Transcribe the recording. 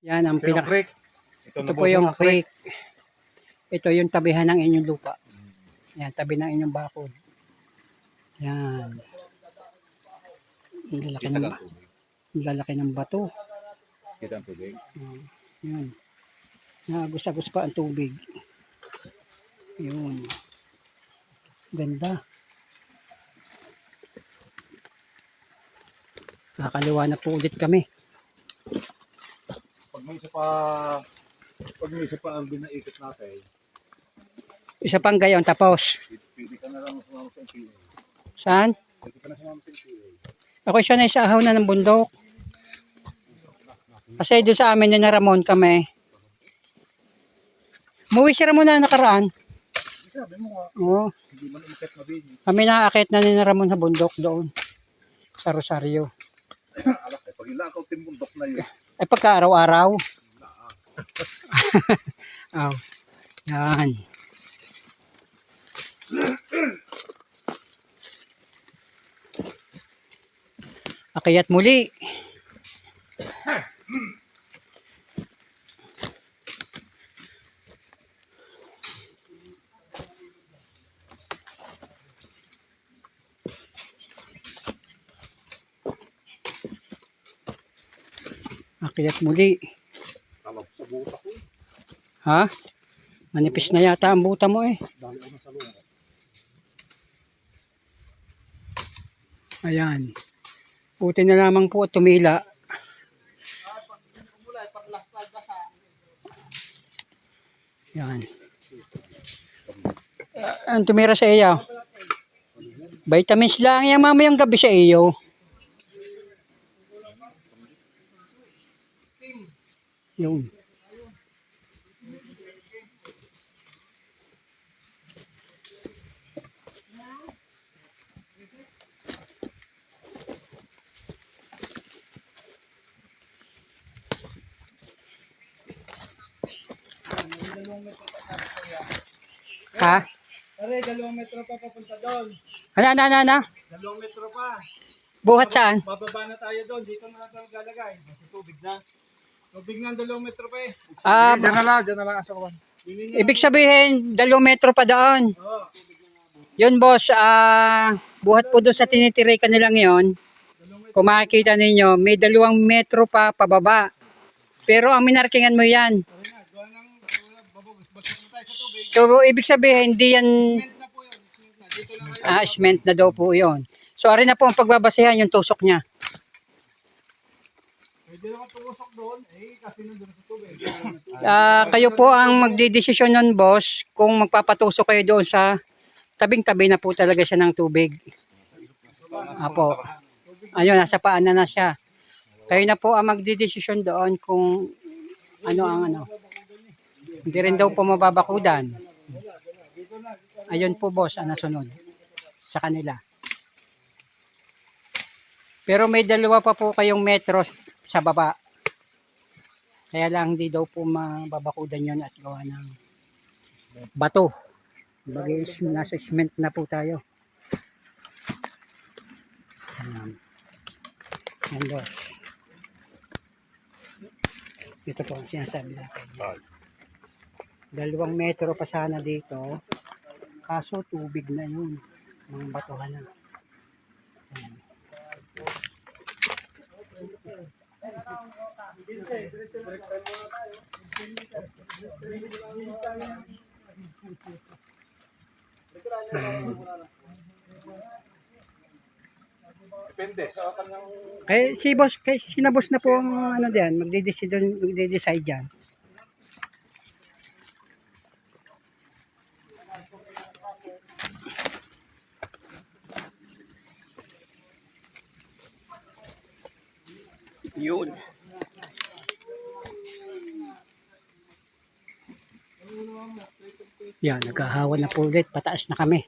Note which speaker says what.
Speaker 1: Yan ang
Speaker 2: Pero
Speaker 1: pinaka...
Speaker 2: creek.
Speaker 1: Ito po yung creek. Ito yung tabihan ng inyong lupa. Yan, tabi ng inyong bakod. Yan. Ang lalaki ng bato.
Speaker 2: Kita ang tubig.
Speaker 1: Yan. Nagusagos pa ang tubig. Yun. Ganda. Kakaliwa na po ulit kami.
Speaker 2: Pag may isa pa ang binaikot natin,
Speaker 1: Isa pang gayon tapos.
Speaker 2: pwede ka na lang sumama sa NPA.
Speaker 1: Saan?
Speaker 2: Pwede ka na sumama sa NPA.
Speaker 1: Ako siya na sa ahaw na ng bundok. Kasi doon sa amin na Ramon kami. Muwi si Ramon na nakaraan.
Speaker 2: Sabi mo nga,
Speaker 1: Oo.
Speaker 2: hindi man umakit mabini.
Speaker 1: Kami nakakit na ni Ramon sa bundok doon. Sa Rosario.
Speaker 2: Alak eh, pag ilakaw timbundok na yun.
Speaker 1: Ay pagka araw-araw. Oh. Yan. Akyat muli. Akyat muli.
Speaker 2: Talab sa buta ko.
Speaker 1: Ha? Manipis na yata ang buta mo eh.
Speaker 2: Dali ko na sa lunga.
Speaker 1: Ayan. Buti na lamang po at tumila. Yan. Ang tumira sa iyo? Vitamins lang yan mamayang gabi sa iyo. Yun. Ha?
Speaker 3: Pare, 2 metro pa papunta doon.
Speaker 1: Ano?
Speaker 3: 2 metro pa.
Speaker 1: Buhat saan?
Speaker 3: Bababa na tayo doon. Dito na natin lalagay. Tubig na. Tubig na 2 metro pa eh.
Speaker 2: Diyan na lang asa ko.
Speaker 1: Ibig sabihin, 2 metro pa doon.
Speaker 3: Oo.
Speaker 1: Yun boss, buhat po doon sa tinitirikan nilang yon. Kung makikita ninyo, may 2 metro pa pababa. Pero ang minarkingan mo yan. So, ibig sabihin, hindi yan... Cement na daw po yun. So, ari na po ang pagbabasehan yung tusok niya.
Speaker 3: Pwede naman tumusok doon. Eh, kasi nandun sa tubig.
Speaker 1: Kayo po ang magdidesisyon nun, boss, kung magpapatusok kayo doon sa tabing-tabi na po talaga siya ng tubig. Apo. Ayun, nasa paan na siya. Kayo na po ang magdidesisyon doon kung ano ang ano. Hindi rin daw po mababakudan. Ayun po, boss, ang nasunod sa kanila. Pero may 2 pa po kayong metro sa baba. Kaya lang hindi daw po mababakudan yun at gawa ng bato. Bagay nasa cement na po tayo. Ayan. Ayan, boss. Ito po ang sinasabi natin. 2 metro pa sana dito. Kaso tubig na yun. Mga batuhan na. Ayan.
Speaker 2: Depende sa kanyang...
Speaker 1: Si boss, sinabos na po ang ano diyan, magde-decide diyan. Yun. Yan, naghahawan na po ulit. Pataas na kami.